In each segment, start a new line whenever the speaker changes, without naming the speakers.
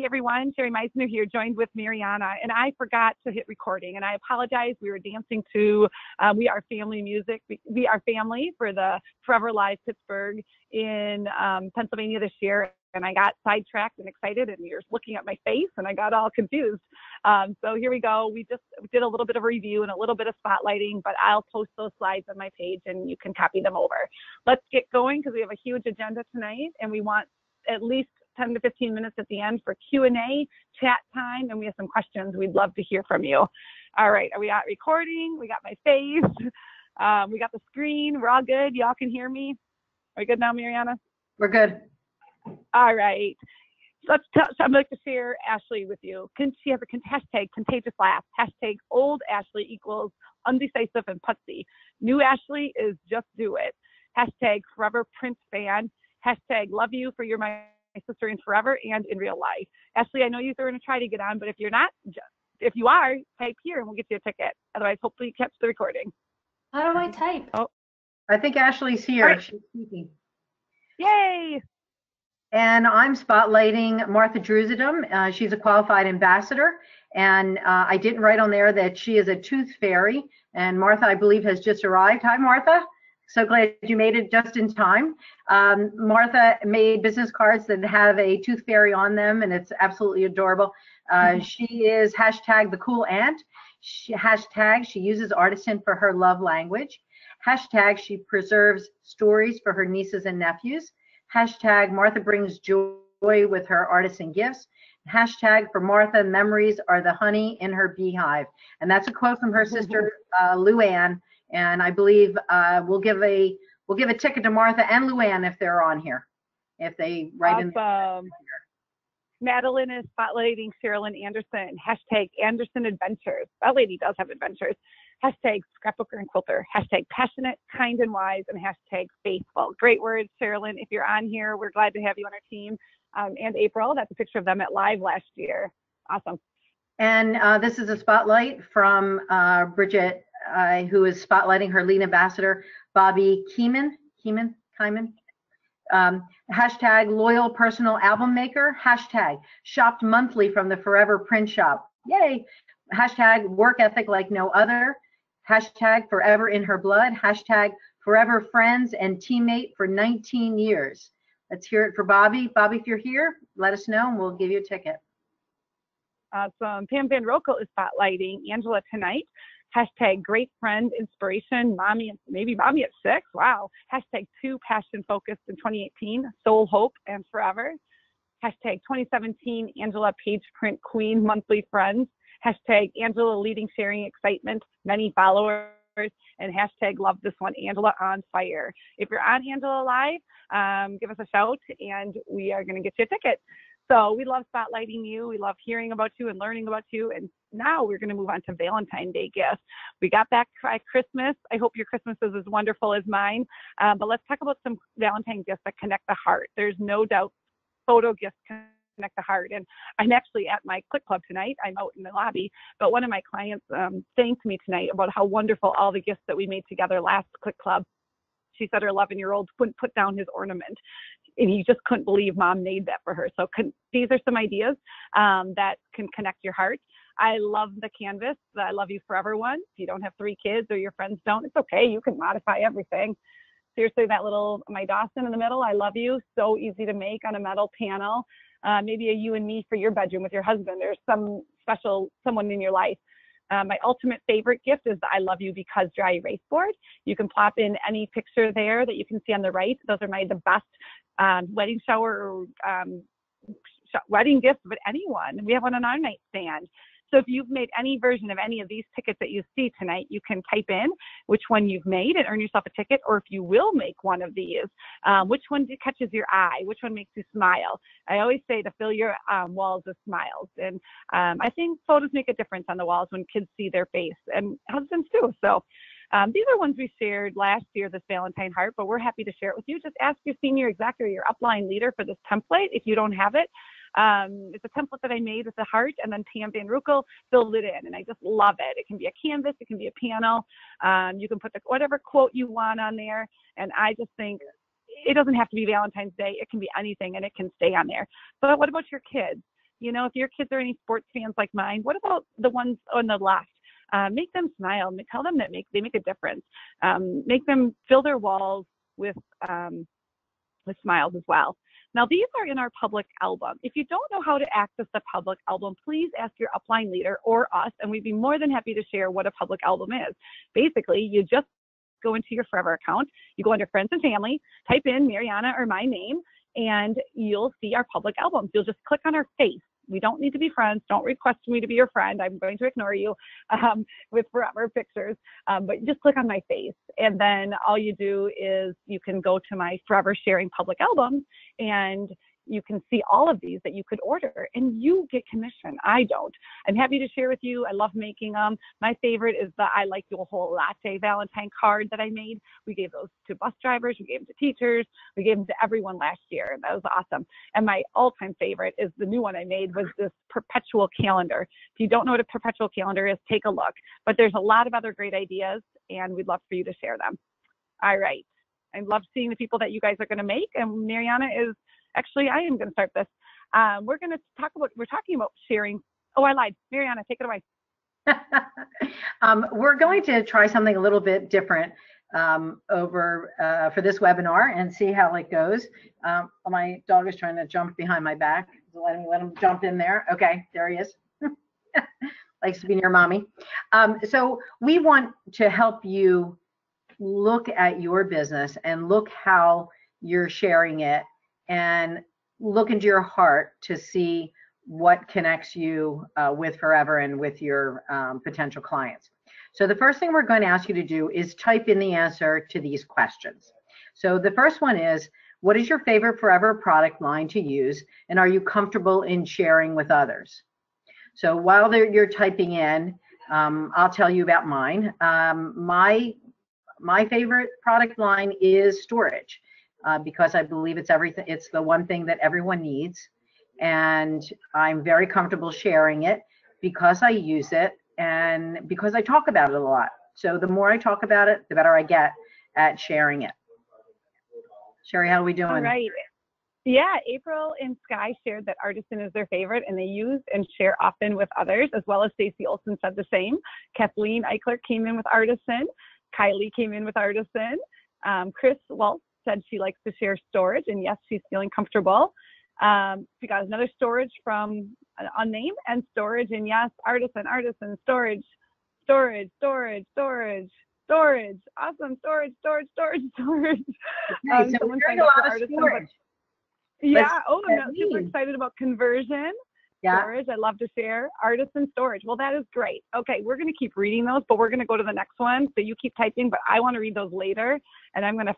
everyone. Sherry Meisner here, joined with Mariana, and I forgot to hit recording, and I apologize. We were dancing to We Are Family music. We Are Family for the Forever Live Pittsburgh in Pennsylvania this year, and I got sidetracked and excited, and you're looking at my face, and I got all confused. So here we go. We just did a little bit of review and a little bit of spotlighting, but I'll post those slides on my page, and you can copy them over. Let's get going because we have a huge agenda tonight, and we want at least 10 to 15 minutes at the end for Q&A, chat time, and we have some questions. We'd love to hear from you. All right, are we out recording? We got my face. We got the screen. We're all good. Y'all can hear me? Are we good now, Mariana?
We're good.
All right. So I'm going to share Ashley with you. She has a hashtag contagious laugh. Hashtag old Ashley equals undecisive and putsy. New Ashley is just do it. Hashtag forever Prince fan. Hashtag love you for you're my sister in forever and in real life. Ashley, I know you're going to try to get on, but if you're not, if you are, type here and we'll get you a ticket. Otherwise, hopefully you catch the recording.
How do I type?
Oh,
I think Ashley's here.
Right.
She's speaking.
Yay!
And I'm spotlighting Martha Druzidum. She's a qualified ambassador. And I didn't write on there that she is a tooth fairy. And Martha, I believe, has just arrived. Hi, Martha. So glad you made it just in time. Martha made business cards that have a tooth fairy on them, and it's absolutely adorable. She is hashtag the cool aunt. Hashtag she uses artisan for her love language. Hashtag she preserves stories for her nieces and nephews. Hashtag Martha brings joy with her artisan gifts. Hashtag for Martha, memories are the honey in her beehive. And that's a quote from her sister, Luann. And I believe we'll give a ticket to Martha and Luann if they're on here, if they write in.
Awesome. Madeline is spotlighting Sherilyn Anderson. Hashtag Anderson Adventures. That lady does have adventures. Hashtag scrapbooker and quilter. Hashtag passionate, kind, and wise. And hashtag faithful. Great words, Sherilyn. If you're on here, we're glad to have you on our team. And April, that's a picture of them at Live last year. Awesome.
And this is a spotlight from Bridget, who is spotlighting her lead ambassador, Bobby Keiman. Hashtag loyal personal album maker. Hashtag shopped monthly from the Forever Print Shop. Yay. Hashtag work ethic like no other. Hashtag forever in her blood. Hashtag forever friends and teammate for 19 years. Let's hear it for Bobby. Bobby, if you're here, let us know and we'll give you a ticket.
Awesome. Pam Van Rokel is spotlighting Angela tonight. Hashtag great friend, inspiration, mommy, maybe mommy at 6. Wow. Hashtag 2 passion focused in 2018, soul, hope, and forever. Hashtag 2017 Angela page print queen, monthly friends. Hashtag Angela leading, sharing excitement, many followers. And hashtag love this one, Angela on fire. If you're on Angela Live, give us a shout and we are going to get you a ticket. So we love spotlighting you. We love hearing about you and learning about you. And now we're going to move on to Valentine's Day gifts. We got back by Christmas. I hope your Christmas is as wonderful as mine. But let's talk about some Valentine gifts that connect the heart. There's no doubt photo gifts connect the heart. And I'm actually at my Click Club tonight. I'm out in the lobby. But one of my clients thanked me tonight about how wonderful all the gifts that we made together last Click Club. She said her 11-year-old wouldn't put down his ornament. And he just couldn't believe mom made that for her. So these are some ideas that can connect your heart. I love the canvas, the I Love You Forever one. If you don't have 3 kids or your friends don't, it's okay. You can modify everything. Seriously, that little, my Dawson in the middle, I love you. So easy to make on a metal panel. Maybe a you and me for your bedroom with your husband. There's some special someone in your life. My ultimate favorite gift is the I Love You Because dry erase board. You can plop in any picture there that you can see on the right. Those are the best wedding shower or wedding gifts with anyone. We have one on our nightstand. So if you've made any version of any of these tickets that you see tonight, you can type in which one you've made and earn yourself a ticket, or if you will make one of these, which one catches your eye, which one makes you smile. I always say to fill your walls with smiles. And I think photos make a difference on the walls when kids see their face, and husbands too. So these are ones we shared last year, this Valentine Heart, but we're happy to share it with you. Just ask your senior exec or your upline leader for this template if you don't have it. It's a template that I made with the heart, and then Pam Van Rokel filled it in, and I just love it. It can be a canvas, it can be a panel. You can put whatever quote you want on there, and I just think it doesn't have to be Valentine's Day. It can be anything, and it can stay on there. But what about your kids? You know, if your kids are any sports fans like mine, what about the ones on the left? Make them smile. Tell them that they make a difference. Make them fill their walls with smiles as well. Now, these are in our public album. If you don't know how to access the public album, please ask your upline leader or us, and we'd be more than happy to share what a public album is. Basically, you just go into your Forever account, you go under Friends and Family, type in Mariana or my name, and you'll see our public albums. You'll just click on our face. We don't need to be friends. Don't request me to be your friend. I'm going to ignore you with Forever pictures. But just click on my face. And then all you do is you can go to my Forever Sharing public albums, and you can see all of these that you could order, and you get commission. I don't. I'm happy to share with you. I love making them. My favorite is the I Like Your Whole Latte Valentine card that I made. We gave those to bus drivers. We gave them to teachers. We gave them to everyone last year. That was awesome. And my all-time favorite is the new one I made was this perpetual calendar. If you don't know what a perpetual calendar is, take a look. But there's a lot of other great ideas, and we'd love for you to share them. All right. I love seeing the people that you guys are going to make. And Mariana is actually, I am going to start this. We're talking about sharing. Oh, I lied. Mariana, take it away.
We're going to try something a little bit different for this webinar and see how it goes. My dog is trying to jump behind my back. So let him jump in there. Okay, there he is. Likes to be near mommy. So we want to help you look at your business and look how you're sharing it, and look into your heart to see what connects you with Forever and with your potential clients. So the first thing we're going to ask you to do is type in the answer to these questions. So the first one is, what is your favorite Forever product line to use, and are you comfortable in sharing with others? So while you're typing in, I'll tell you about mine. My favorite product line is storage. Because I believe it's everything. It's the one thing that everyone needs, and I'm very comfortable sharing it because I use it and because I talk about it a lot. So the more I talk about it, the better I get at sharing it. Sherry, how are we doing?
All right. Yeah, April and Sky shared that Artisan is their favorite, and they use and share often with others, as well as Stacy Olson said the same. Kathleen Eichler came in with Artisan. Kylie came in with Artisan. Chris Waltz said she likes to share storage, and yes, she's feeling comfortable. We got another storage from unnamed, and storage, and yes, Artisan, storage, awesome, storage.
Okay, so we're doing a lot of storage.
Yeah, I'm super excited about conversion.
Yeah.
Storage, I love to share. Artisan storage. Well, that is great. Okay, we're going to keep reading those, but we're going to go to the next one. So you keep typing, but I want to read those later, and I'm going to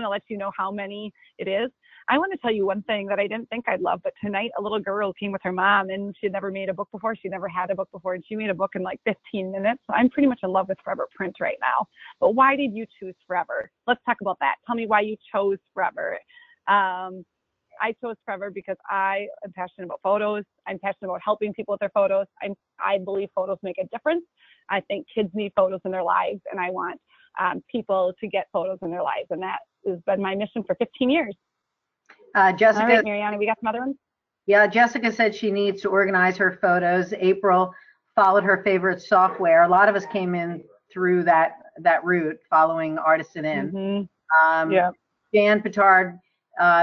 let you know how many it is. I want to tell you one thing that I didn't think I'd love, but tonight a little girl came with her mom, and she had never made a book before. She never had a book before, and she made a book in like 15 minutes. So I'm pretty much in love with Forever Print right now. But why did you choose Forever? Let's talk about that. Tell me why you chose Forever. I chose Forever because I am passionate about photos. I'm passionate about helping people with their photos. I believe photos make a difference. I think kids need photos in their lives, and I want people to get photos in their lives. And that has been my mission for 15 years.
Jessica.
All right, Mariana, we got some other ones?
Yeah, Jessica said she needs to organize her photos. April followed her favorite software. A lot of us came in through that route, following Artisan in.
Mm-hmm. Yeah.
Jan Petard,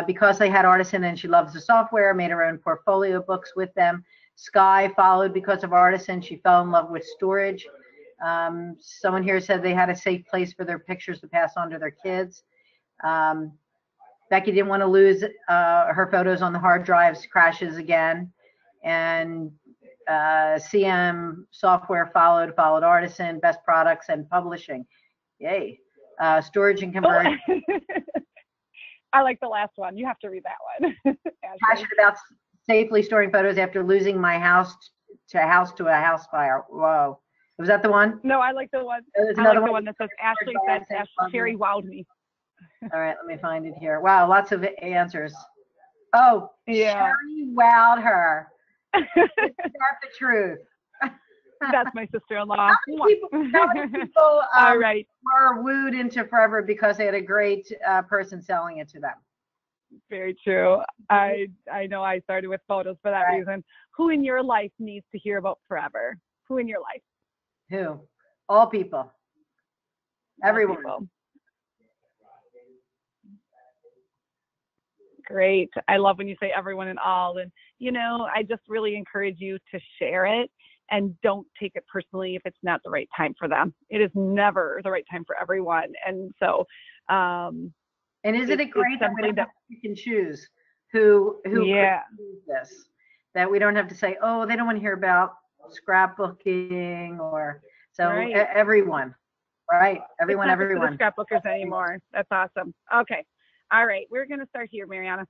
because they had Artisan and she loves the software, made her own portfolio books with them. Sky followed because of Artisan. She fell in love with storage. Someone here said they had a safe place for their pictures to pass on to their kids. Becky didn't want to lose her photos on the hard drives, crashes again. And CM Software followed Artisan, Best Products, and Publishing. Yay. Storage and conversion.
I like the last one. You have to read that one.
Passionate about safely storing photos after losing my house to a house fire. Whoa. Was that the one?
No, I like the one. I like the one that says Ashley said Sherry wowed me.
All right, let me find it here. Wow, lots of answers. Oh, yeah. Sherry wowed her. That's the truth.
That's my sister-in-law.
How many people
All right.
were wooed into Forever because they had a great person selling it to them?
Very true. I know I started with photos for that
Right.
reason. Who in your life needs to hear about Forever? Who in your life?
Who? All people.
All
Everyone.
people. Great. I love when you say everyone and all. And, I just really encourage you to share it and don't take it personally if it's not the right time for them. It is never the right time for everyone. And so,
And isn't it great that we
something
don't have to pick and choose who
yeah,
could use this? That we don't have to say, oh, they don't want to hear about scrapbooking or so
right.
everyone, right?
It's
Everyone,
not just for the
everyone.
scrapbookers anymore. That's awesome. Okay. All right. We're going to start here, Mariana.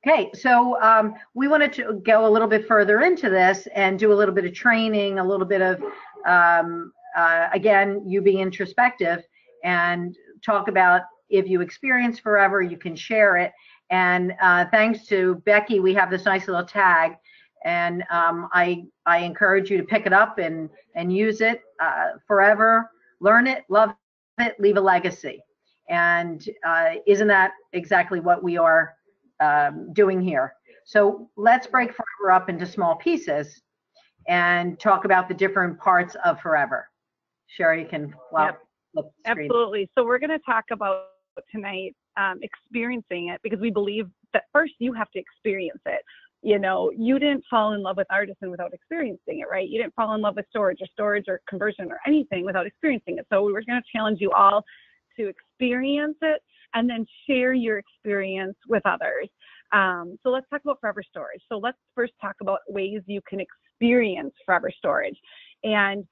Okay, so we wanted to go a little bit further into this and do a little bit of training, a little bit of, again, you be introspective and talk about if you experience Forever, you can share it. And thanks to Becky, we have this nice little tag. And I encourage you to pick it up and use it forever, learn it, love it, leave a legacy. And isn't that exactly what we are doing here? So let's break Forever up into small pieces and talk about the different parts of Forever. Sherry, you can
Yep.
flip the screen.
Absolutely. So we're going to talk about tonight experiencing it, because we believe that first you have to experience it. You didn't fall in love with Artisan without experiencing it, right? You didn't fall in love with storage or conversion or anything without experiencing it. So we're going to challenge you all to experience it and then share your experience with others. So let's talk about Forever Storage. So let's first talk about ways you can experience Forever Storage. And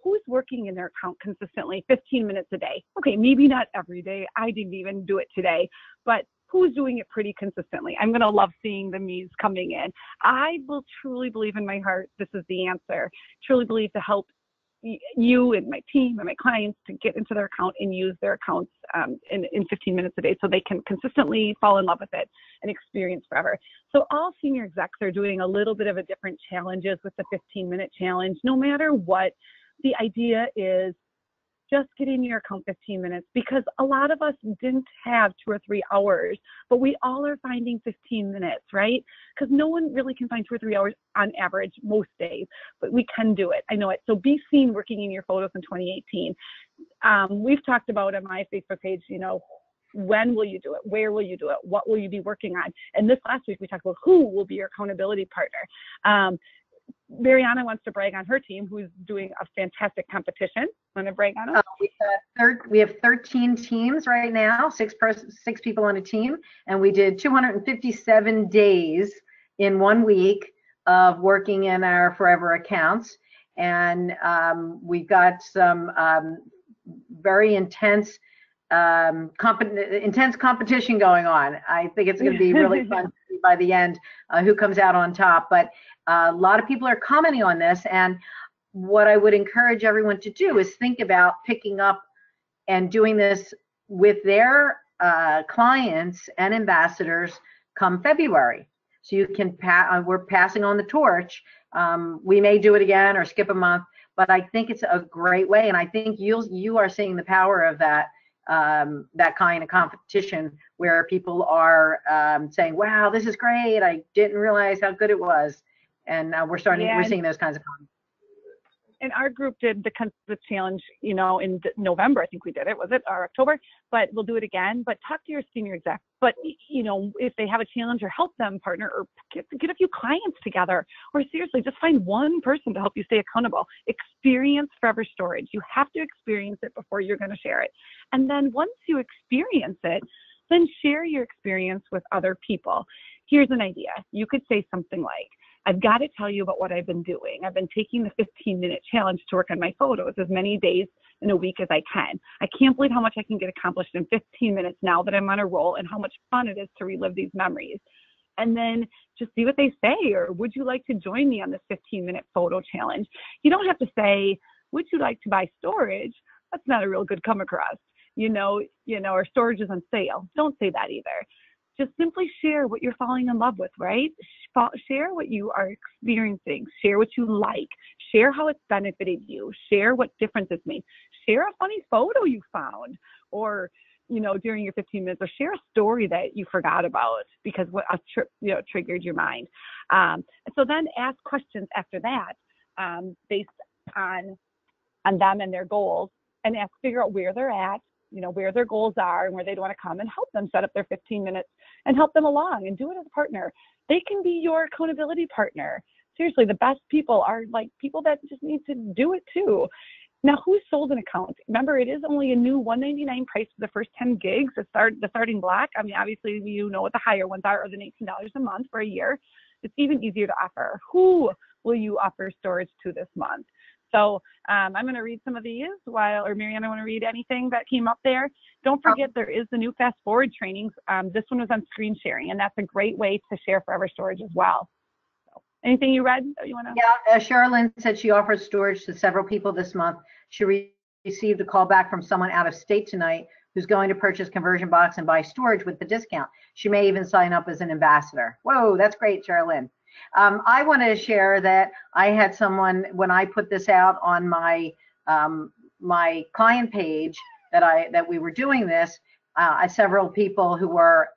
who's working in their account consistently 15 minutes a day? Okay, maybe not every day. I didn't even do it today, but who's doing it pretty consistently? I'm going to love seeing the me's coming in. I will truly believe in my heart this is the answer. Truly believe to help you and my team and my clients to get into their account and use their accounts in 15 minutes a day so they can consistently fall in love with it and experience Forever. So all senior execs are doing a little bit of a different challenges with the 15-minute challenge. No matter what, the idea is just get in your account 15 minutes, because a lot of us didn't have 2 or 3 hours, but we all are finding 15 minutes, right? Because no one really can find 2 or 3 hours on average most days, but we can do it. I know it. So be seen working in your photos in 2018. We've talked about on my Facebook page, when will you do it? Where will you do it? What will you be working on? And this last week, we talked about who will be your accountability partner. Mariana wants to brag on her team, who's doing a fantastic competition. Want to brag on them?
We have 13 teams right now, 6 people on a team, and we did 257 days in 1 week of working in our Forever accounts. And we've got some very intense competition going on. I think it's going to be really fun to see by the end who comes out on top. But a lot of people are commenting on this, and what I would encourage everyone to do is think about picking up and doing this with their clients and ambassadors come February. So you can we're passing on the torch. We may do it again or skip a month, but I think it's a great way, and I think you are seeing the power of that kind of competition where people are saying, "Wow, this is great! I didn't realize how good it was," and we're seeing those kinds of comments.
And our group did the challenge, in November. I think we did it. Was it or October? But we'll do it again. But talk to your senior exec. But if they have a challenge, or help them partner, or get a few clients together, or seriously, just find one person to help you stay accountable. Experience Forever Storage. You have to experience it before you're going to share it. And then once you experience it, then share your experience with other people. Here's an idea. You could say something like, I've got to tell you about what I've been doing. I've been taking the 15-minute challenge to work on my photos as many days in a week as I can. I can't believe how much I can get accomplished in 15 minutes now that I'm on a roll, and how much fun it is to relive these memories. And then just see what they say, or would you like to join me on this 15-minute photo challenge? You don't have to say, would you like to buy storage? That's not a real good come across, or storage is on sale. Don't say that either. Just simply share what you're falling in love with, right? Share what you are experiencing. Share what you like. Share how it's benefited you. Share what difference it's made. Share a funny photo you found, or during your 15 minutes, or share a story that you forgot about because what triggered your mind. And so then ask questions after that based on them and their goals, and figure out where they're at, where their goals are and where they'd want to come, and help them set up their 15 minutes and help them along and do it as a partner. They can be your accountability partner. Seriously, the best people are like people that just need to do it too. Now, who sold an account? Remember, it is only a new $199 price for the first 10 gigs, the starting block. I mean, obviously, what the higher ones are than $18 a month for a year. It's even easier to offer. Who will you offer storage to this month? So I'm going to read some of these or Marianne, want to read anything that came up there. Don't forget, there is the new Fast Forward trainings. This one was on screen sharing, and that's a great way to share Forever Storage as well. So, anything you read that you want to?
Yeah, Sherilyn said she offers storage to several people this month. She received a call back from someone out of state tonight who's going to purchase Conversion Box and buy storage with the discount. She may even sign up as an ambassador. Whoa, that's great, Sherilyn. I want to share that I had someone, when I put this out on my my client page that we were doing this, several people who were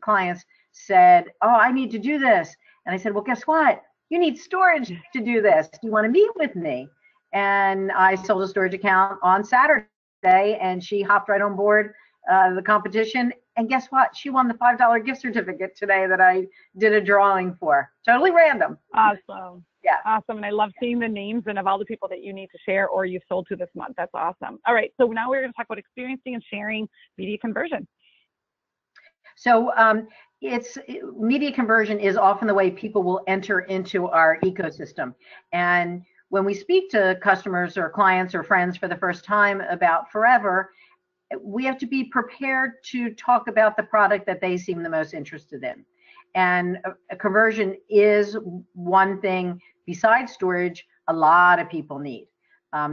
clients said, oh, I need to do this. And I said, well, guess what? You need storage to do this. Do you want to meet with me? And I sold a storage account on Saturday, and she hopped right on board the competition. And guess what? She won the $5 gift certificate today that I did a drawing for. Totally random.
Awesome.
Yeah.
Awesome. And I love seeing the names and of all the people that you need to share or you've sold to this month. That's awesome. All right. So now we're going to talk about experiencing and sharing media conversion.
So media conversion is often the way people will enter into our ecosystem. And when we speak to customers or clients or friends for the first time about Forever, we have to be prepared to talk about the product that they seem the most interested in. And a conversion is one thing besides storage a lot of people need.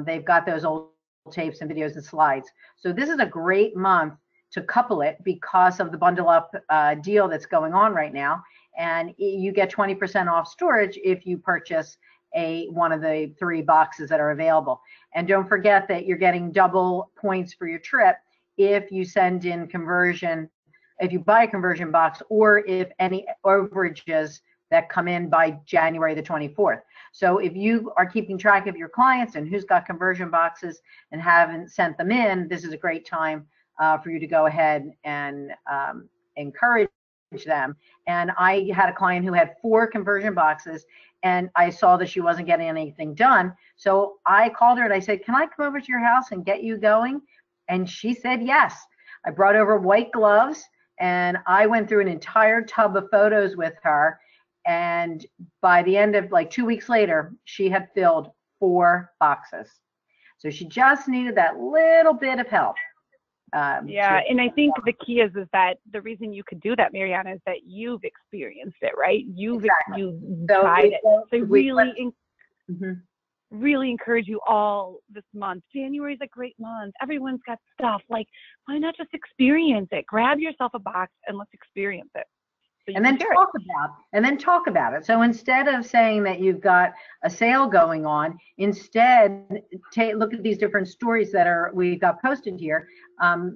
They've got those old tapes and videos and slides. So this is a great month to couple it because of the bundle up deal that's going on right now. And you get 20% off storage if you purchase one of the 3 boxes that are available. And don't forget that you're getting double points for your trip if you send in conversion, if you buy a conversion box, or if any overages that come in by January the 24th. So if you are keeping track of your clients and who's got conversion boxes and haven't sent them in, this is a great time for you to go ahead and encourage them. And I had a client who had 4 conversion boxes, and I saw that she wasn't getting anything done. So I called her and I said, can I come over to your house and get you going? And she said yes. I brought over white gloves, and I went through an entire tub of photos with her. And by the end of 2 weeks later, she had filled 4 boxes. So she just needed that little bit of help.
And I think the key is that the reason you could do that, Mariana, is that you've experienced it, right? You've tried it. So really encourage you all this month. January is a great month. Everyone's got stuff. Why not just experience it? Grab yourself a box and let's experience it. So
and then talk about it. So instead of saying that you've got a sale going on, instead look at these different stories that we've got posted here.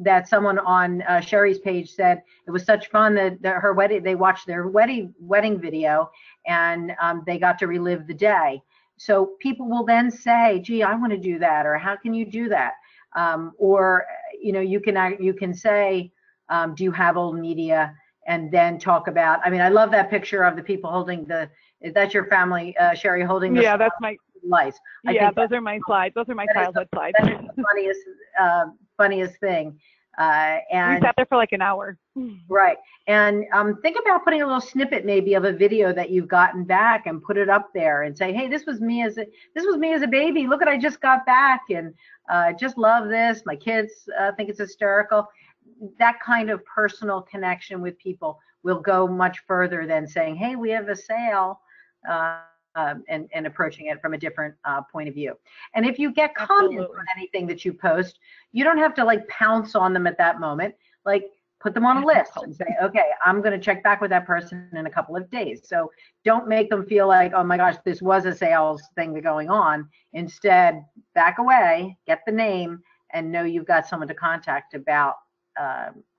That someone on Sherry's page said it was such fun that her wedding, they watched their wedding video, and they got to relive the day. So people will then say, gee, I want to do that, or how can you do that? Or you can say, do you have old media? And then talk about, I love that picture of the people holding that's your family, Sherry, holding the
that's my
lights.
Those are my slides. Those are my childhood slides.
That is the funniest thing. And
we sat there for an hour.
Right. And think about putting a little snippet maybe of a video that you've gotten back and put it up there and say, hey, this was me as a baby. Look what I just got back, and just love this. My kids think it's hysterical. That kind of personal connection with people will go much further than saying, hey, we have a sale, and approaching it from a different point of view. And if you get comments on anything that you post, you don't have to pounce on them at that moment. Put them on a list and say, okay, I'm going to check back with that person in a couple of days. So don't make them feel like, oh my gosh, this was a sales thing going on. Instead, back away, get the name, and know you've got someone to contact about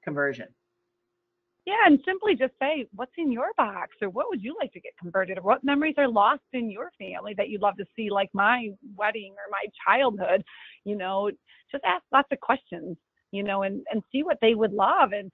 conversion.
Yeah, and simply just say, what's in your box, or what would you like to get converted, or what memories are lost in your family that you'd love to see, like my wedding or my childhood. Just ask lots of questions, and see what they would love. And,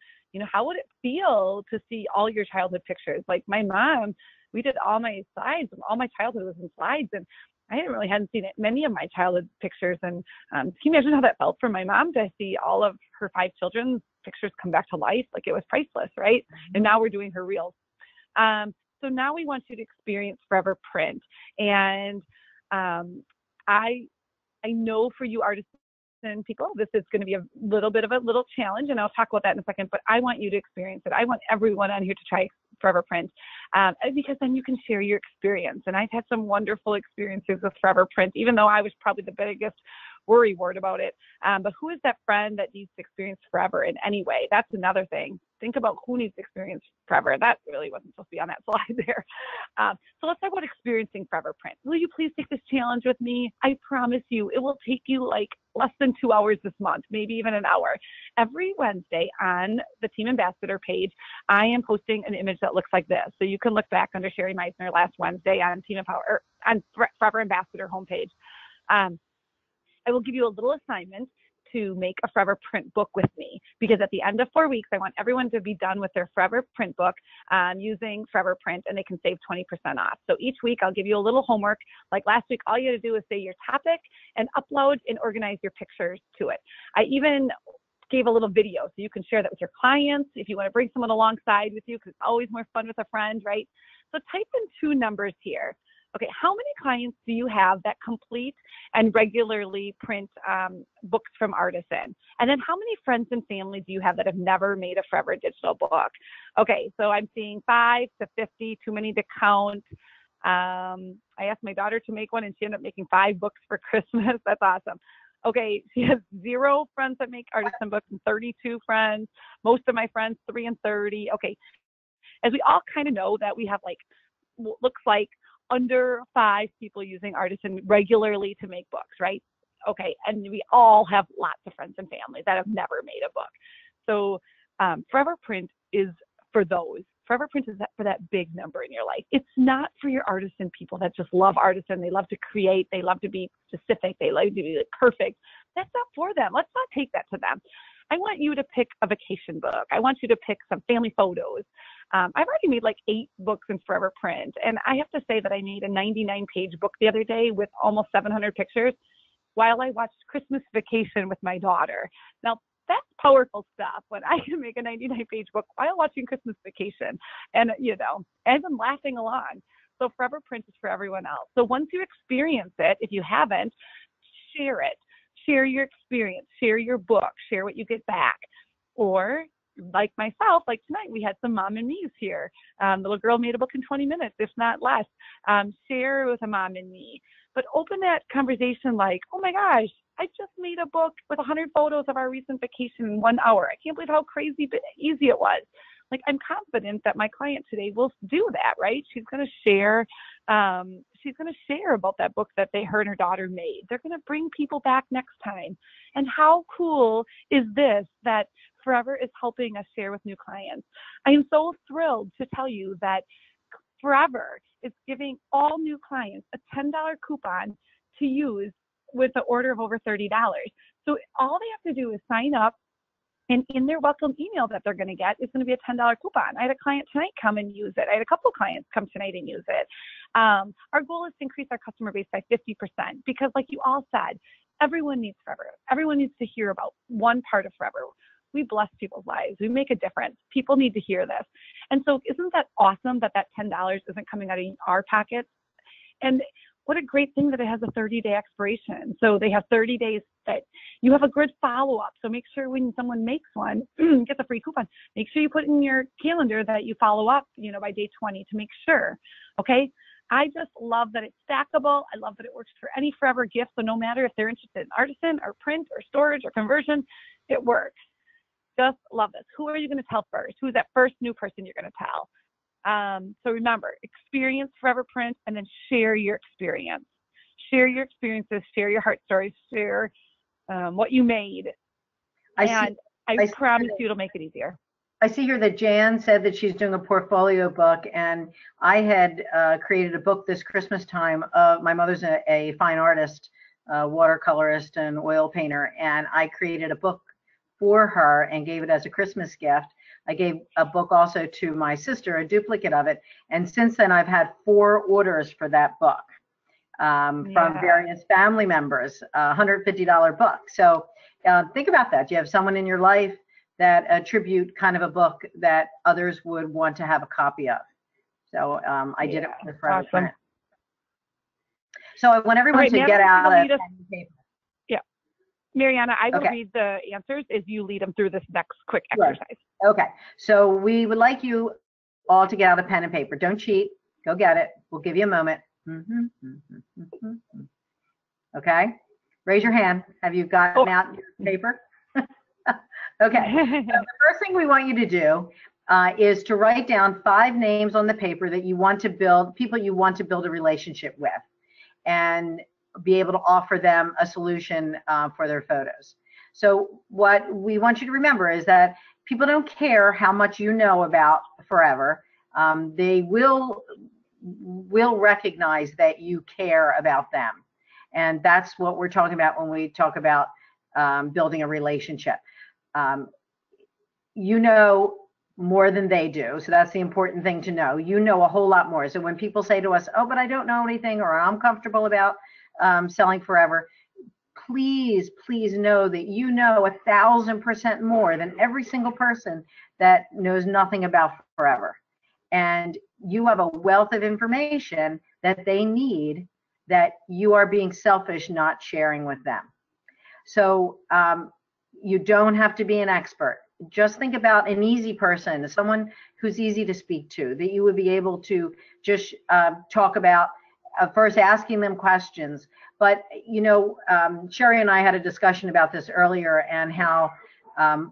how would it feel to see all your childhood pictures? Like my mom, we did all my slides, and all my childhood was in slides, and I hadn't seen many of my childhood pictures. And can you imagine how that felt for my mom to see all of her 5 children's pictures come back to life? Like, it was priceless, right? And now we're doing her reels. So now we want you to experience Forever Print. And I know for you artists and people, this is going to be a little bit of a little challenge, and I'll talk about that in a second, but I want you to experience it. I want everyone on here to try Forever Print, because then you can share your experience. And I've had some wonderful experiences with Forever Print, even though I was probably the biggest worry word about it. But who is that friend that needs to experience Forever in any way? That's another thing. Think about who needs to experience Forever. That really wasn't supposed to be on that slide there. So let's talk about experiencing Forever Print. Will you please take this challenge with me? I promise you, it will take you like less than 2 hours this month, maybe even an hour. Every Wednesday on the Team Ambassador page, I am posting an image that looks like this. So you can look back under Sherry Meisner last Wednesday on Team Empowe, on Forever Ambassador homepage. I will give you a little assignment to make a Forever Print book with me, because at the end of 4 weeks, I want everyone to be done with their Forever Print book using Forever Print, and they can save 20% off. So each week, I'll give you a little homework. Like last week, all you had to do is say your topic and upload and organize your pictures to it. I even gave a little video so you can share that with your clients if you want to bring someone alongside with you, because it's always more fun with a friend, right? So type in 2 numbers here. Okay, how many clients do you have that complete and regularly print books from Artisan? And then how many friends and family do you have that have never made a Forever digital book? Okay, so I'm seeing 5 to 50, too many to count. I asked my daughter to make one, and she ended up making 5 books for Christmas. That's awesome. Okay, she has 0 friends that make Artisan books and 32 friends. Most of my friends, 3 and 30. Okay, as we all kind of know that we have like, looks like under 5 people using Artisan regularly to make books, right? Okay, and we all have lots of friends and family that have never made a book. So Forever Print is for those. Forever Print is for that big number in your life. It's not for your Artisan people that just love Artisan. They love to create. They love to be specific. They love to be perfect. That's not for them. Let's not take that to them. I want you to pick a vacation book. I want you to pick some family photos. I've already made like 8 books in Forever Print. And I have to say that I made a 99-page book the other day with almost 700 pictures while I watched Christmas Vacation with my daughter. Now, that's powerful stuff when I can make a 99-page book while watching Christmas Vacation. And, I've been laughing along. So Forever Print is for everyone else. So once you experience it, if you haven't, share it. Share your experience, share your book, share what you get back. Or like myself, like tonight, we had some mom and me's here. The little girl made a book in 20 minutes, if not less. Share with a mom and me. But open that conversation like, oh my gosh, I just made a book with 100 photos of our recent vacation in 1 hour. I can't believe how crazy but easy it was. Like, I'm confident that my client today will do that, right? She's going to share. She's going to share about that book that her and her daughter made. They're going to bring people back next time. And how cool is this that Forever is helping us share with new clients? I am so thrilled to tell you that Forever is giving all new clients a $10 coupon to use with an order of over $30. So all they have to do is sign up, and in their welcome email that they're going to get is going to be a $10 coupon. I had a client tonight come and use it. I had a couple of clients come tonight and use it. Our goal is to increase our customer base by 50% because, like you all said, everyone needs Forever. Everyone needs to hear about one part of Forever. We bless people's lives. We make a difference. People need to hear this. And so isn't that awesome that $10 isn't coming out of our pockets? And what a great thing that it has a 30-day expiration. So they have 30 days that you have a good follow-up. So make sure when someone makes one, gets a free coupon, make sure you put in your calendar that you follow up, by day 20 to make sure. Okay. I just love that it's stackable. I love that it works for any Forever gift. So no matter if they're interested in Artisan or print or storage or conversion, it works. Just love this. Who are you going to tell first? Who's that first new person you're going to tell? So remember, experience Forever Print and then share your experience. Share your experiences, share your heart stories, share what you made. And I promise you it'll make it easier.
I see here that Jan said that she's doing a portfolio book, and I had created a book this Christmas time. My mother's a fine artist, watercolorist and oil painter, and I created a book for her and gave it as a Christmas gift. I gave a book also to my sister, a duplicate of it, and since then I've had 4 orders for that book from various family members, $150 book. So think about that. Do you have someone in your life that attribute kind of a book that others would want to have a copy of? So I did it with Forever Print. So I want everyone to get out a pen and paper.
Yeah. Mariana, I will read the answers as you lead them through this next quick exercise.
Okay. So we would like you all to get out a pen and paper. Don't cheat. Go get it. We'll give you a moment. Okay. Raise your hand. Have you gotten out your paper? Okay. So the first thing we want you to do is to write down 5 names on the paper that you want to build, people you want to build a relationship with, and be able to offer them a solution for their photos. So what we want you to remember is that people don't care how much you know about Forever. They will recognize that you care about them. And that's what we're talking about when we talk about building a relationship. You know more than they do. So that's the important thing to know. You know a whole lot more. So when people say to us, oh, but I don't know anything, or I'm comfortable about selling Forever, please know that you know 1,000% more than every single person that knows nothing about Forever. And you have a wealth of information that they need that you are being selfish not sharing with them. So you don't have to be an expert. Just think about an easy person, someone who's easy to speak to, that you would be able to just talk about, first asking them questions. But, you know, Sherry and I had a discussion about this earlier and how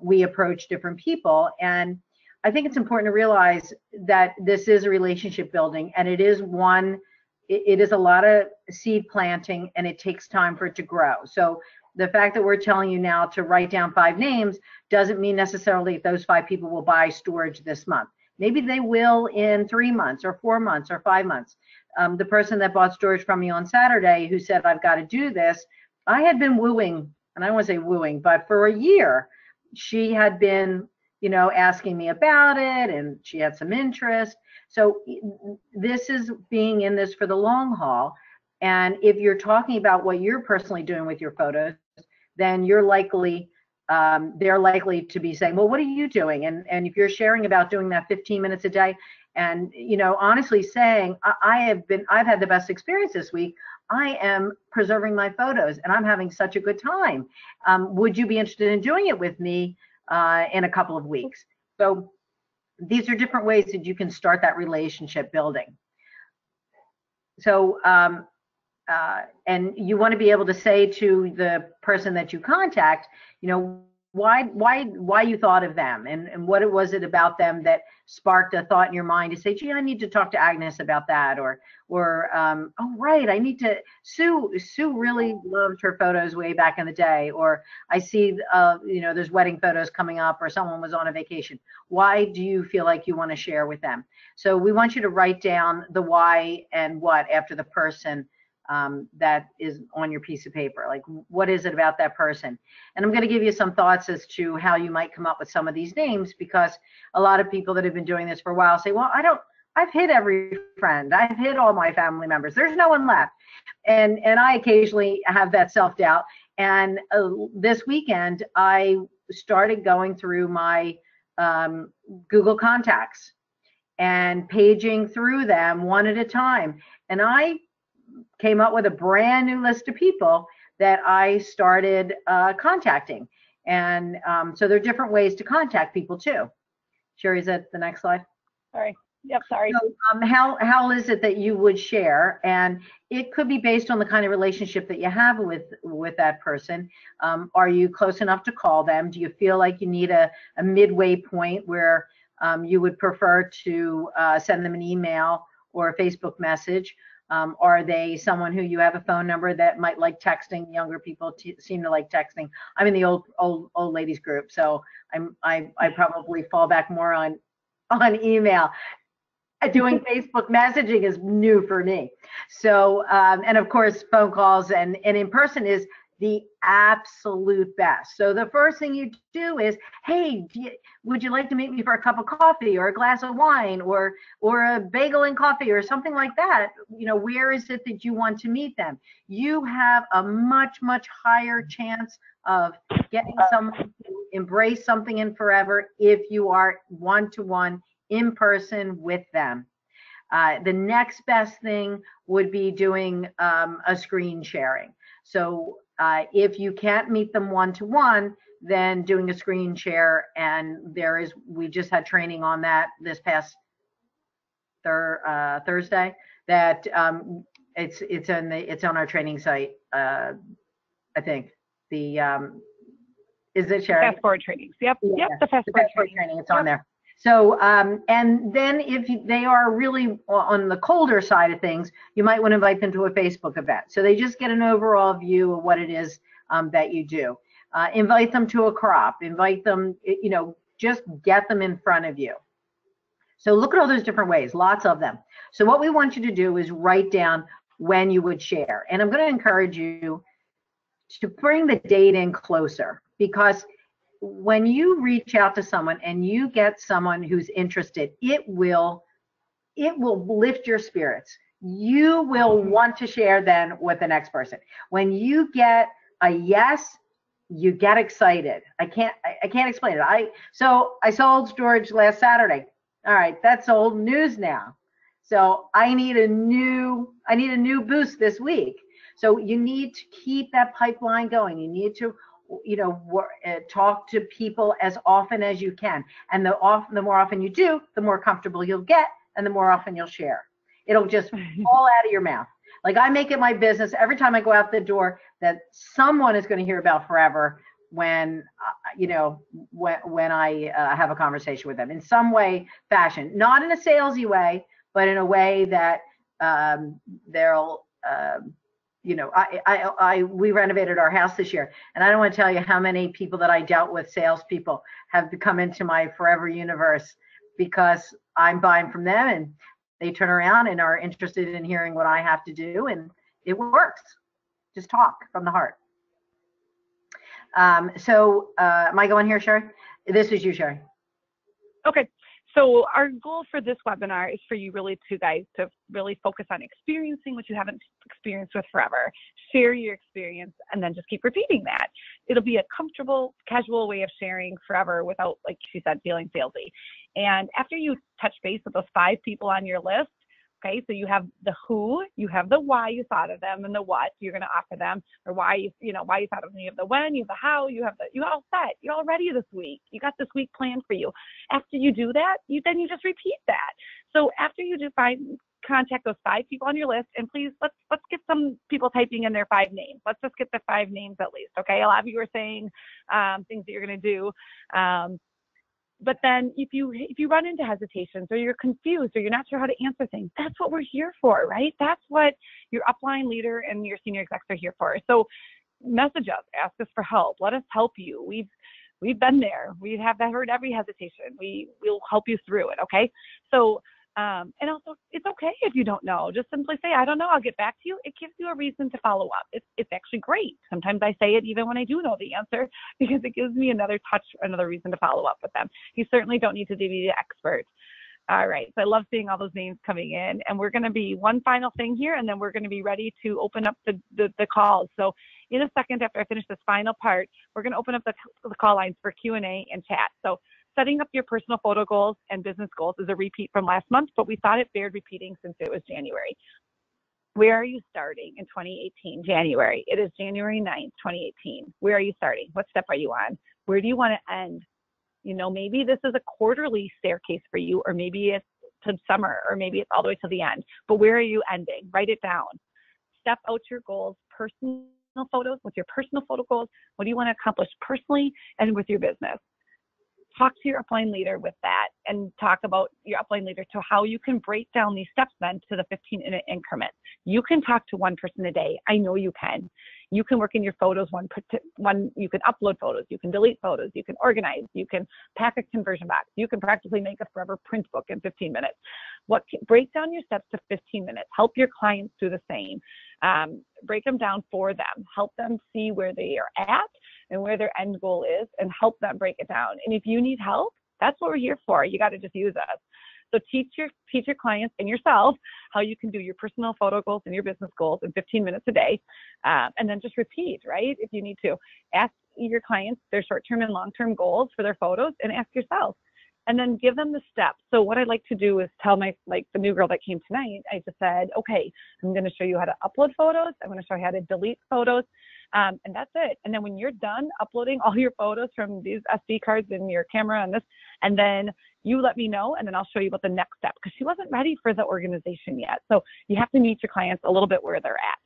we approach different people. And I think it's important to realize that this is a relationship building, and it is a lot of seed planting, and it takes time for it to grow. So the fact that we're telling you now to write down 5 names doesn't mean necessarily those 5 people will buy storage this month. Maybe they will in 3 months or 4 months or 5 months. The person that bought storage from me on Saturday who said, I've got to do this, I had been wooing, and I don't want to say wooing, but for a year, she had been, you know, asking me about it, and she had some interest. So this is being in this for the long haul. And if you're talking about what you're personally doing with your photos, then you're likely, they're likely to be saying, well, what are you doing? And if you're sharing about doing that 15 minutes a day, and, you know, honestly saying, I've had the best experience this week. I am preserving my photos and I'm having such a good time. Would you be interested in doing it with me in a couple of weeks? So these are different ways that you can start that relationship building. So, and you want to be able to say to the person that you contact, you know, why you thought of them, and what was it about them that sparked a thought in your mind to say, gee, I need to talk to Agnes about that, or oh right, I need to, Sue really loved her photos way back in the day, or I see you know, there's wedding photos coming up, or someone was on a vacation. Why do you feel like you want to share with them? So we want you to write down the why and what after the person that is on your piece of paper. Like, what is it about that person? And I'm going to give you some thoughts as to how you might come up with some of these names, because a lot of people that have been doing this for a while say, well, I've hit every friend. I've hit all my family members. There's no one left. And I occasionally have that self-doubt. And this weekend, I started going through my Google contacts and paging through them one at a time. And I came up with a brand new list of people that I started contacting. And so there are different ways to contact people too. Sherry, is that the next slide?
Sorry. Yep, sorry.
So how is it that you would share? And it could be based on the kind of relationship that you have with that person. Are you close enough to call them? Do you feel like you need a midway point where you would prefer to send them an email or a Facebook message? Are they someone who you have a phone number that might like texting? Younger people seem to like texting. I'm in the old ladies group, so I probably fall back more on email. Doing Facebook messaging is new for me. So, and of course, phone calls and in person is the absolute best. So the first thing you do is, hey, would you like to meet me for a cup of coffee or a glass of wine or a bagel and coffee or something like that? You know, where is it that you want to meet them? You have a much higher chance of getting someone to embrace something in forever if you are one-to-one in person with them. The next best thing would be doing a screen sharing. So if you can't meet them one-to-one, then doing a screen share, and we just had training on that this past Thursday. That it's on our training site. I think is it Sherry?
Fast forward trainings. Yep.
Yeah.
Yep. The fast forward
training. It's on there. So, and then if they are really on the colder side of things, you might want to invite them to a Facebook event. So they just get an overall view of what it is that you do. Invite them to a crop, invite them, just get them in front of you. So look at all those different ways, lots of them. So what we want you to do is write down when you would share. And I'm going to encourage you to bring the date in closer, because when you reach out to someone and you get someone who's interested, it will lift your spirits. You will want to share then with the next person. When you get a yes, you get excited. I can't explain it. So I sold storage last Saturday. All right, that's old news now. So I need a new boost this week. So you need to keep that pipeline going. You need to talk to people as often as you can. And the more often you do, the more comfortable you'll get, and the more often you'll share. It'll just fall out of your mouth. Like, I make it my business every time I go out the door that someone is going to hear about Forever when I have a conversation with them in some way, fashion, not in a salesy way, but in a way that they'll we renovated our house this year, and I don't want to tell you how many people that I dealt with, salespeople, have come into my Forever universe because I'm buying from them, and they turn around and are interested in hearing what I have to do, and it works. Just talk from the heart. Am I going here, Sherry? This is you, Sherry.
Okay. So our goal for this webinar is for you guys to really focus on experiencing what you haven't experienced with Forever. Share your experience and then just keep repeating that. It'll be a comfortable, casual way of sharing Forever without, like she said, feeling salesy. And after you touch base with those 5 people on your list, okay, so you have the who, you have the why you thought of them, and the what you're going to offer them, or why you thought of them. You have the when, you have the how, you all set. You're all ready this week. You got this week planned for you. After you do that, you just repeat that. So after you contact those 5 people on your list, and please let's get some people typing in their 5 names. Let's just get the 5 names at least. Okay, a lot of you are saying things that you're going to do. But then if you run into hesitations, or you're confused, or you're not sure how to answer things, that's what we're here for, right? That's what your upline leader and your senior execs are here for. So message us, ask us for help. Let us help you. We've been there. We have heard every hesitation. We'll help you through it, okay? So, and also, it's okay if you don't know. Just simply say, I don't know, I'll get back to you. It gives you a reason to follow up. It's actually great. Sometimes I say it even when I do know the answer, because it gives me another reason to follow up with them. You certainly don't need to be the expert. All right, so I love seeing all those names coming in, and we're going to be one final thing here, and then we're going to be ready to open up the calls. So in a second, after I finish this final part, we're going to open up the call lines for Q&A and chat. So setting up your personal photo goals and business goals is a repeat from last month, but we thought it bared repeating since it was January. Where are you starting in 2018? January. It is January 9th, 2018. Where are you starting? What step are you on? Where do you want to end? Maybe this is a quarterly staircase for you, or maybe it's to summer, or maybe it's all the way to the end. But where are you ending? Write it down. Step out your goals, personal photos with your personal photo goals. What do you want to accomplish personally and with your business? talk to your upline leader with that and talk about your upline leader to how you can break down these steps then to the 15-minute increments. You can talk to one person a day. I know you can. You can work in your photos you can upload photos, you can delete photos, you can organize, you can pack a conversion box, you can practically make a forever print book in 15 minutes. Break down your steps to 15 minutes. Help your clients do the same. Break them down for them. Help them see where they are at and where their end goal is, and help them break it down. And if you need help, that's what we're here for. You got to just use us. So teach your clients and yourself how you can do your personal photo goals and your business goals in 15 minutes a day. And then just repeat, right? If you need to, ask your clients their short-term and long-term goals for their photos, and ask yourself. And then give them the steps. So what I like to do is tell the new girl that came tonight, I just said, okay, I'm going to show you how to upload photos. I'm going to show you how to delete photos. And that's it. And then when you're done uploading all your photos from these SD cards and your camera and this, and then you let me know, and then I'll show you what the next step, because she wasn't ready for the organization yet. So you have to meet your clients a little bit where they're at.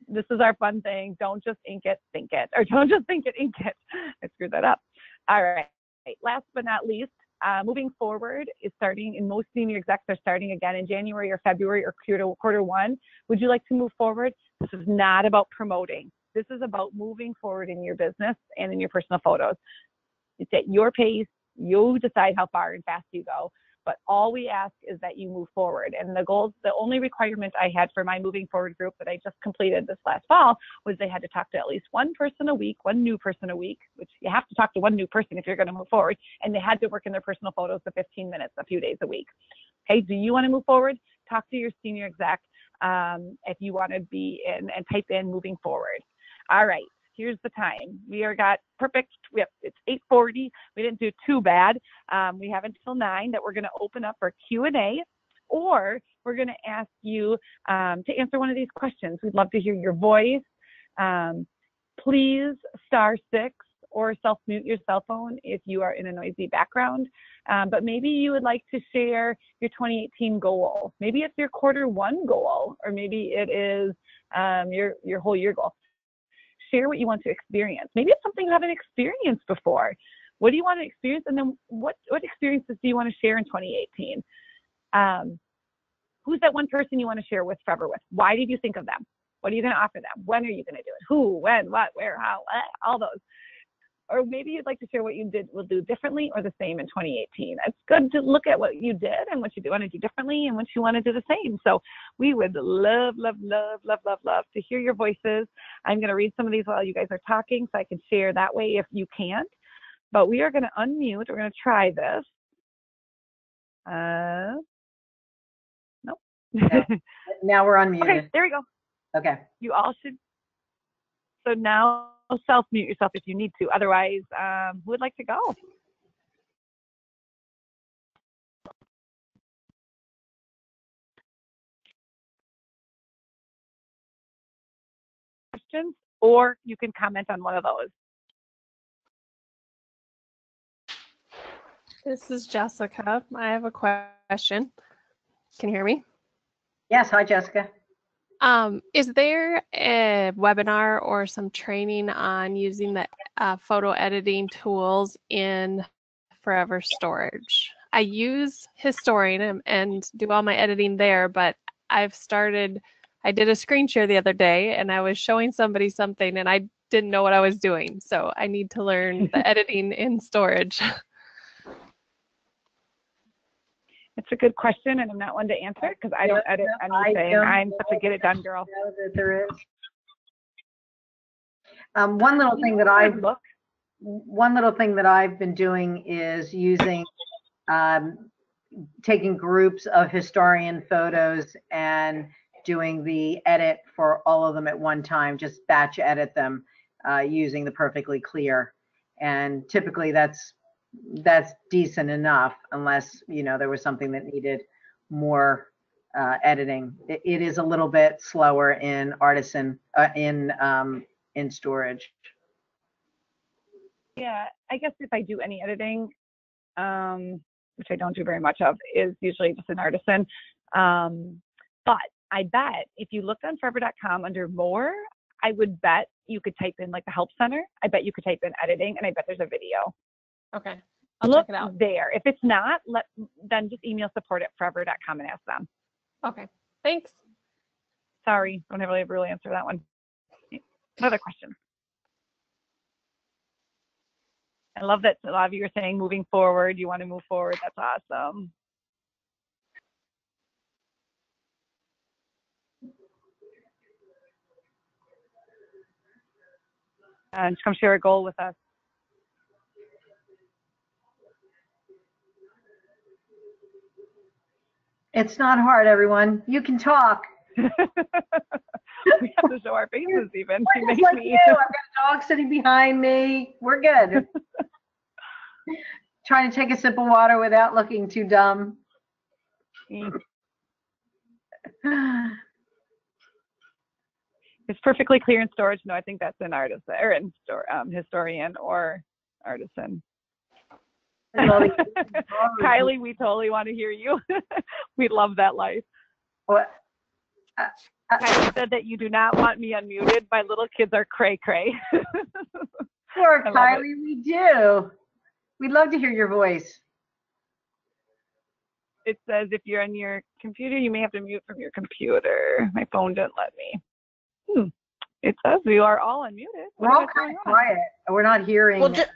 This is our fun thing. Don't just ink it, think it, or don't just think it, ink it. I screwed that up. All right. Last but not least, moving forward is starting, and most senior execs are starting again in January or February or quarter one. Would you like to move forward? This is not about promoting. This is about moving forward in your business and in your personal photos. It's at your pace. You decide how far and fast you go. But all we ask is that you move forward. And the only requirement I had for my moving forward group that I just completed this last fall was they had to talk to at least one person a week, one new person a week, which you have to talk to one new person if you're going to move forward. And they had to work in their personal photos for 15 minutes, a few days a week. Okay, do you want to move forward? Talk to your senior exec if you want to be in, and type in moving forward. All right. Here's the time. We are got perfect. It's 8:40. We didn't do too bad. We have until 9 that we're going to open up for Q&A, or we're going to ask you to answer one of these questions. We'd love to hear your voice. Please *6 or self-mute your cell phone if you are in a noisy background. But maybe you would like to share your 2018 goal. Maybe it's your Q1 goal, or maybe it is your whole year goal. Share what you want to experience. Maybe it's something you haven't experienced before. What do you want to experience? And then what experiences do you want to share in 2018? Who's that one person you want to share forever with? Why did you think of them? What are you going to offer them? When are you going to do it? Who, when, what, where, how, all those. Or maybe you'd like to share what you will do differently or the same in 2018. It's good to look at what you did and what you want to do differently and what you want to do the same. So we would love to hear your voices. I'm going to read some of these while you guys are talking so I can share that way if you can't. But we are going to unmute. We're going to try this. Nope.
Now we're unmuted.
Okay, there we go.
Okay.
You all should. So now self-mute yourself if you need to. Otherwise, who would like to go? Questions, or you can comment on one of those.
This is Jessica. I have a question. Can you hear me?
Yes. Hi, Jessica.
Is there a webinar or some training on using the photo editing tools in Forever Storage? I use Historian and do all my editing there, but I did a screen share the other day and I was showing somebody something and I didn't know what I was doing. So I need to learn the editing in storage.
It's a good question, and I'm not one to answer because I don't edit anything. I'm such a get it done girl.
I know that there is. One little thing that I've been doing is using taking groups of historian photos and doing the edit for all of them at one time, just batch edit them using the Perfectly Clear. And typically that's decent enough, unless there was something that needed more editing. It is a little bit slower in Artisan in storage.
Yeah, I guess if I do any editing, which I don't do very much of, is usually just an Artisan. But I bet if you looked on forever.com under more, I would bet you could type in like the help center. I bet you could type in editing, and I bet there's a video.
Okay. I'll
Look
check it out.
there. If it's not, then just email support@forever.com and ask them.
Okay, thanks.
Sorry, don't have a real answer to that one. Another question. I love that a lot of you are saying moving forward, you want to move forward. That's awesome. And come share a goal with us.
It's not hard, everyone. You can talk.
We have to show our faces even. She makes
like
me.
you. I've got a dog sitting behind me. We're good. Trying to take a sip of water without looking too dumb.
It's perfectly clear in storage. No, I think that's an artist or in historian or artisan. Kylie, we totally want to hear you. We love that life.
What?
Kylie said that you do not want me unmuted. My little kids are cray cray.
Sure, Kylie, we do. We'd love to hear your voice.
It says if you're on your computer, you may have to mute from your computer. My phone didn't let me. It says we are all unmuted.
We're all kind of quiet. We're not hearing.
Well,
there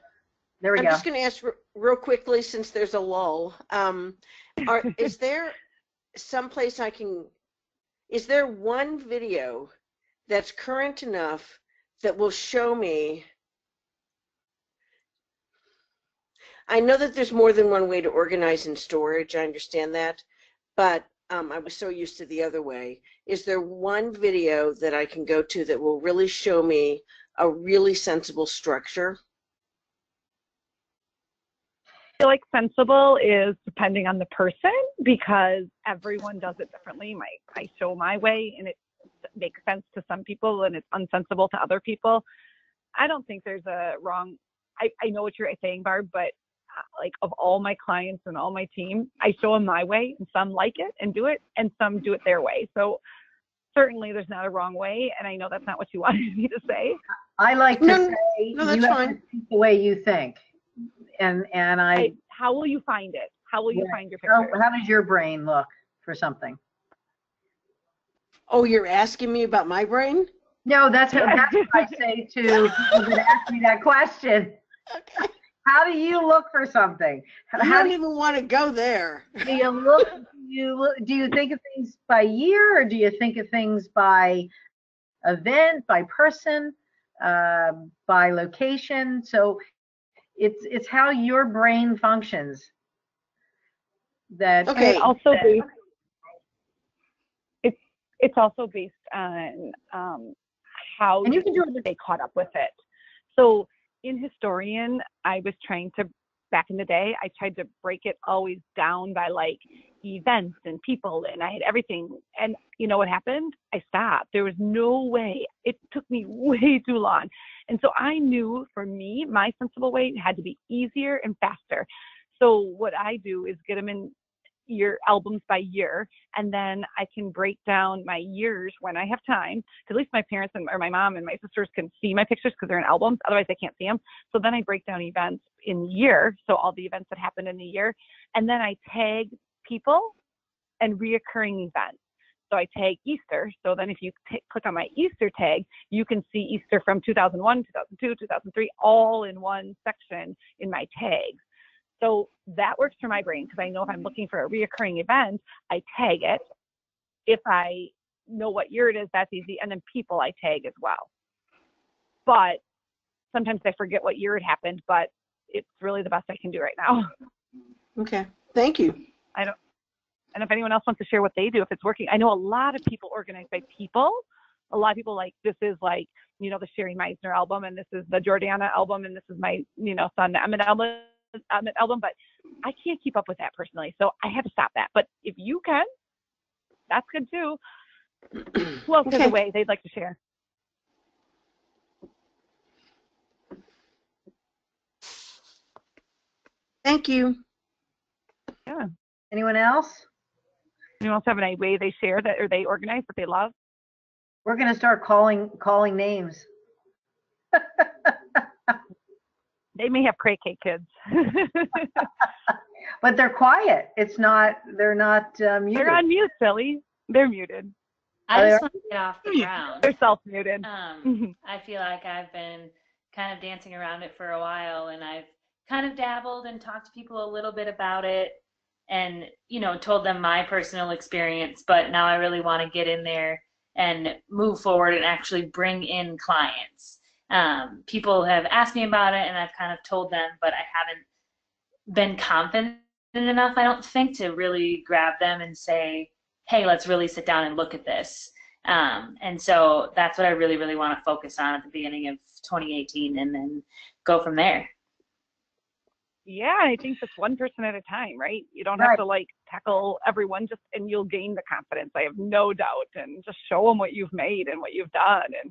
we go.
I'm just going to ask real quickly, since there's a lull. Is there someplace is there one video that's current enough that will show me? I know that there's more than one way to organize in storage. I understand that, but I was so used to the other way. Is there one video that I can go to that will really show me a really sensible structure?
I feel like sensible is depending on the person because everyone does it differently. I show my way and it makes sense to some people and it's unsensible to other people. I don't think there's a wrong. I know what you're saying, Barb, but like of all my clients and all my team, I show them my way and some like it and do it and some do it their way. So certainly there's not a wrong way. And I know that's not what you wanted me to say.
I like to say
no, that's
you have
fine.
to think the way you think. And
how will you find it? How will you find your picture?
How does your brain look for something?
Oh, you're asking me about my brain?
No, that's what I say to people that ask me that question.
Okay.
How do you look for something?
I don't even want to go there.
Do you look? Do you think of things by year, or do you think of things by event, by person, by location? So it's how your brain functions. That
okay.
It's also based on how
and you can do it.
They caught up with it. So in Historian, I was trying to, back in the day, I tried to break it always down by like events and people, and I had everything. And you know what happened? I stopped. There was no way. It took me way too long. And so I knew for me, my sensible way had to be easier and faster. So what I do is get them in your albums by year, and then I can break down my years when I have time. At least my parents or my mom and my sisters can see my pictures because they're in albums. Otherwise, they can't see them. So then I break down events in the year, so all the events that happened in the year, and then I tag people and reoccurring events. So I tag Easter. So then if you click on my Easter tag, you can see Easter from 2001, 2002, 2003, all in one section in my tags. So that works for my brain because I know if I'm looking for a reoccurring event, I tag it. If I know what year it is, that's easy. And then people I tag as well. But sometimes I forget what year it happened, but it's really the best I can do right now.
Okay, thank you.
And if anyone else wants to share what they do, if it's working, I know a lot of people organize by people. A lot of people like, this is like, you know, the Sherry Meisner album, and this is the Jordana album, and this is my, you know, son, the Emmett album, but I can't keep up with that personally, so I have to stop that. But if you can, that's good too. Who else has a way they'd like to share?
Thank you.
Yeah.
Anyone else?
Anyone else have any way they share that or they organize that they love?
We're going to start calling names.
They may have cray-cray kids.
But they're quiet. It's not, they're not muted.
They're on mute, silly. They're muted.
I just want to get off the ground.
They're self-muted.
I feel like I've been kind of dancing around it for a while, and I've kind of dabbled and talked to people a little bit about it and, you know, told them my personal experience, but now I really want to get in there and move forward and actually bring in clients. People have asked me about it, and I've kind of told them, but I haven't been confident enough, I don't think, to really grab them and say, hey, let's really sit down and look at this. And so that's what I really, really want to focus on at the beginning of 2018 and then go from there.
Yeah, I think that's one person at a time, right? You don't have to like tackle everyone, just and you'll gain the confidence. I have no doubt, and just show them what you've made and what you've done, and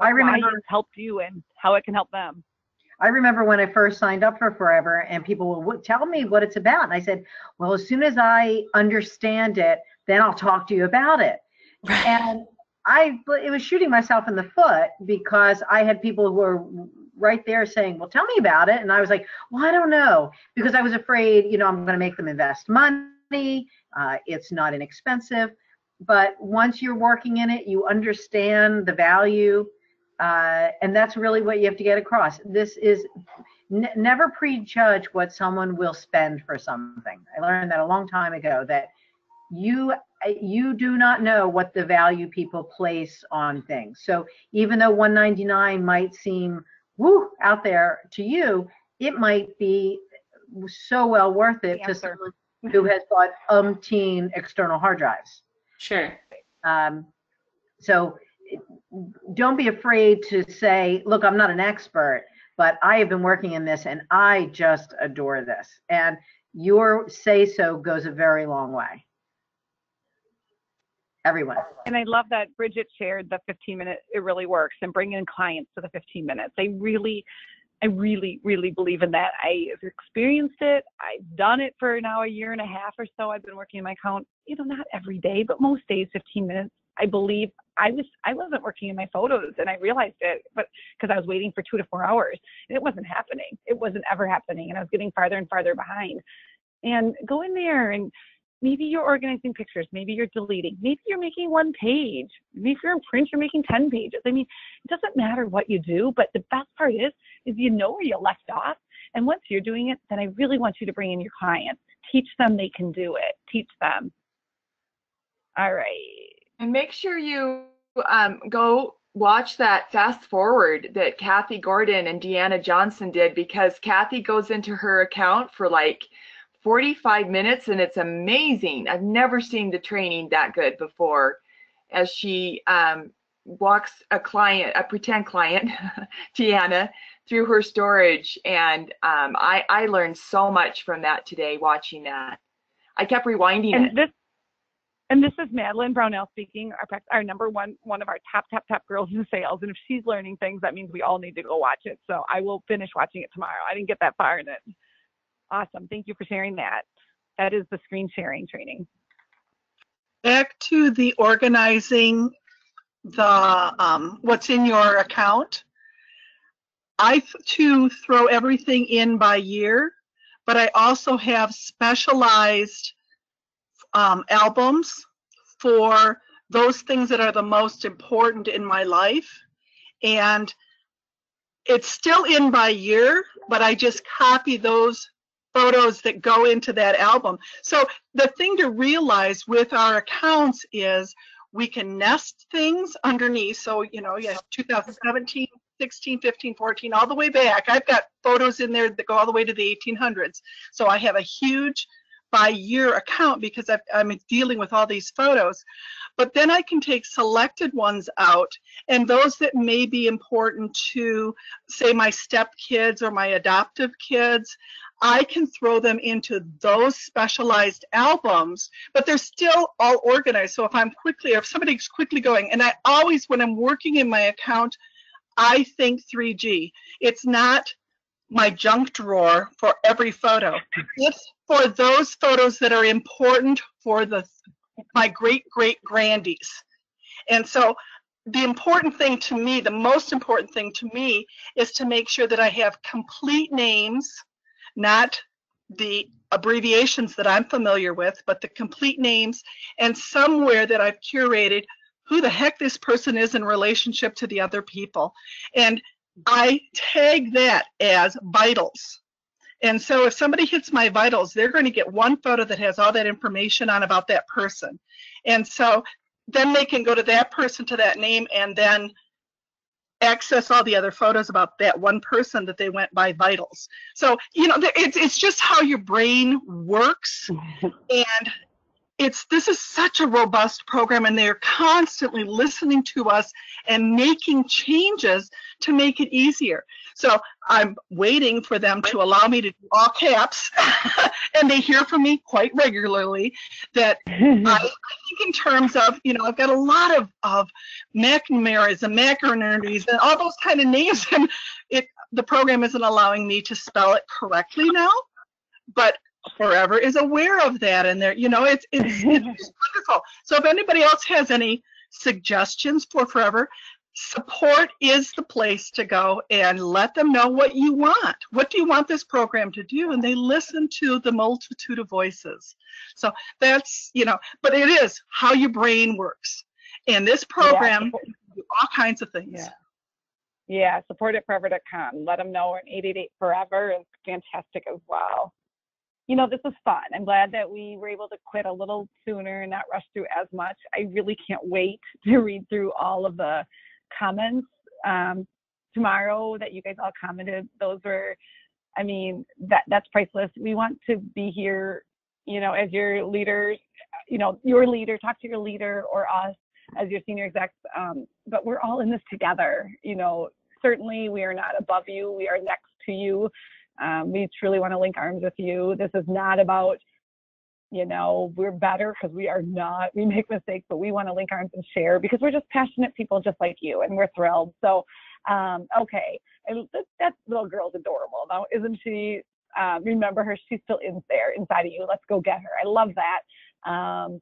I remember
why it's helped you and how it can help them.
I remember when I first signed up for Forever, and people would tell me what it's about, and I said, well, as soon as I understand it, then I'll talk to you about it. And it was shooting myself in the foot, because I had people who were right there saying, well, tell me about it. And I was like, well, I don't know, because I was afraid, you know, I'm going to make them invest money. It's not inexpensive. But once you're working in it, you understand the value. And that's really what you have to get across. This is never prejudge what someone will spend for something. I learned that a long time ago, that you do not know what the value people place on things. So even though $199 might seem woo out there to you, it might be so well worth it to someone who has bought umpteen external hard drives.
Sure.
So don't be afraid to say, look, I'm not an expert, but I have been working in this and I just adore this. And your say-so goes a very long way. Everyone.
And I love that Bridget shared the 15-minute, it really works, and bring in clients to the 15 minutes. I really believe in that. I've experienced it. I've done it for now a year and a half or so. I've been working in my account, you know, not every day, but most days, 15 minutes. I believe I wasn't working in my photos, and I realized it, but because I was waiting for 2 to 4 hours, and it wasn't happening. It wasn't ever happening, and I was getting farther and farther behind. And go in there, and maybe you're organizing pictures, maybe you're deleting, maybe you're making 1 page, maybe if you're in print, you're making 10 pages. I mean, it doesn't matter what you do, but the best part is you know where you left off. And once you're doing it, then I really want you to bring in your clients. Teach them they can do it. Teach them. All right.
And make sure you go watch that fast forward that Kathy Gordon and Deanna Johnson did, because Kathy goes into her account for like 45 minutes, and it's amazing. I've never seen the training that good before, as she walks a pretend client, Deanna, through her storage. And I learned so much from that today, watching that. I kept rewinding it.
And this is Madeline Brownell speaking, our number one of our top girls in sales. And if she's learning things, that means we all need to go watch it. So I will finish watching it tomorrow. I didn't get that far in it. Awesome. Thank you for sharing that. That is the screen sharing training.
Back to the organizing the what's in your account. I too throw everything in by year, but I also have specialized albums for those things that are the most important in my life. And it's still in by year, but I just copy those photos that go into that album. So the thing to realize with our accounts is we can nest things underneath. So, you know, you have 2017, 16, 15, 14, all the way back. I've got photos in there that go all the way to the 1800s. So I have a huge by year account because I'm dealing with all these photos. But then I can take selected ones out, and those that may be important to, say, my stepkids or my adoptive kids, I can throw them into those specialized albums, but they're still all organized. So if somebody's quickly going, and I always, when I'm working in my account, I think 3G. It's not my junk drawer for every photo. It's for those photos that are important for my great-great-grandies. And so the important thing to me, the most important thing to me, is to make sure that I have complete names, not the abbreviations that I'm familiar with, but the complete names, and somewhere that I've curated who the heck this person is in relationship to the other people. And I tag that as vitals. And so if somebody hits my vitals, they're going to get one photo that has all that information on about that person. And so then they can go to that person, to that name, and then access all the other photos about that one person that they went by vitals. So, you know, it's just how your brain works. And this is such a robust program, and they're constantly listening to us and making changes to make it easier. So I'm waiting for them to allow me to do all caps, and they hear from me quite regularly that I think in terms of, you know, I've got a lot of McNamara's and McInerney's and all those kind of names, and the program isn't allowing me to spell it correctly now, but Forever is aware of that, and they're, you know, it's wonderful. So if anybody else has any suggestions for Forever, support is the place to go, and let them know what you want. What do you want this program to do? And they listen to the multitude of voices. So that's, you know, but it is how your brain works. And this program can do all kinds of things.
Yeah, support at forever.com. Let them know 888-FOREVER is fantastic as well. You know, this was fun. I'm glad that we were able to quit a little sooner and not rush through as much. I really can't wait to read through all of the comments tomorrow that you guys all commented. Those were, I mean, that's priceless. We want to be here, you know, as your leaders, you know, your leader, talk to your leader, or us as your senior execs, but we're all in this together. You know, certainly we are not above you. We are next to you. We truly want to link arms with you. This is not about, you know, we're better, because we are not. We make mistakes, but we want to link arms and share, because we're just passionate people just like you, and we're thrilled. So, okay. And that little girl's adorable, though, isn't she? Remember her. She's still in there inside of you. Let's go get her. I love that.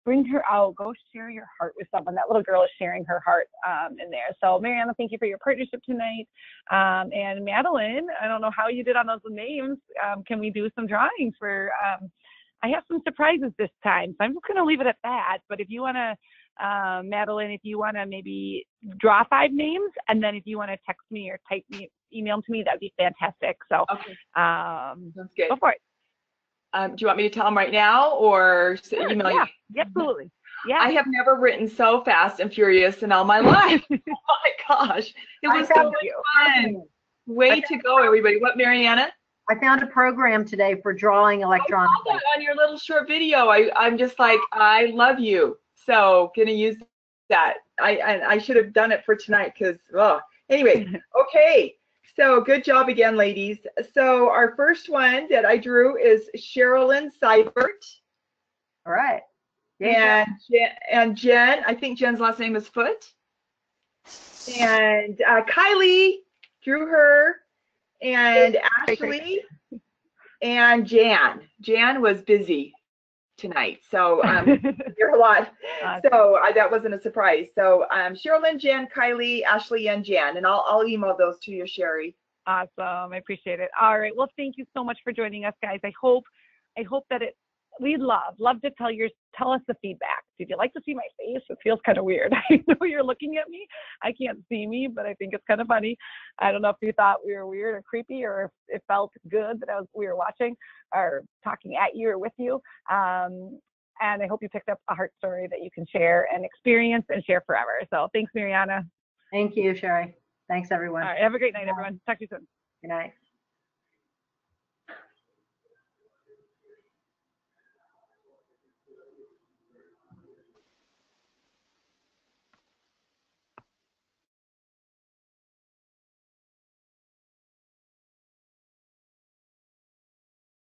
Bring her out. Go share your heart with someone. That little girl is sharing her heart in there. So, Mariana, thank you for your partnership tonight. And Madeline, I don't know how you did on those names. Can we do some drawings for? I have some surprises this time, so I'm just going to leave it at that. But if you want to, Madeline, if you want to maybe draw 5 names, and then if you want to text me or email them to me, that'd be fantastic. So,
okay. Sounds good.
Go for it.
Do you want me to tell them right now, or email you?
Yeah, absolutely. Yeah.
I have never written so fast and furious in all my life. Oh my gosh. It was so fun. Way to go, everybody. What, Mariana?
I found a program today for drawing electronically.
I saw that on your little short video. I'm just like, I love you. So gonna use that. I should have done it for tonight, because, anyway, okay. So good job again, ladies. So our first one that I drew is Sherilyn Seibert.
All right.
And Jen, I think Jen's last name is Foot. And Kylie drew her, and Ashley, and Jan. Jan was busy tonight, so you're a lot. So that wasn't a surprise. So Sherilyn, Jen, Kylie, Ashley, and Jan, and I'll email those to you, Sherry.
Awesome, I appreciate it. All right, well, thank you so much for joining us, guys. I hope that we'd love to tell us the feedback. Did you like to see my face? It feels kind of weird. I know you're looking at me. I can't see me, but I think it's kind of funny. I don't know if you thought we were weird or creepy, or if it felt good that we were watching or talking at you or with you. And I hope you picked up a heart story that you can share and experience and share forever. So thanks, Mariana.
Thank you, Sherry. Thanks, everyone.
All right, have a great night, everyone. Talk to you soon.
Good night.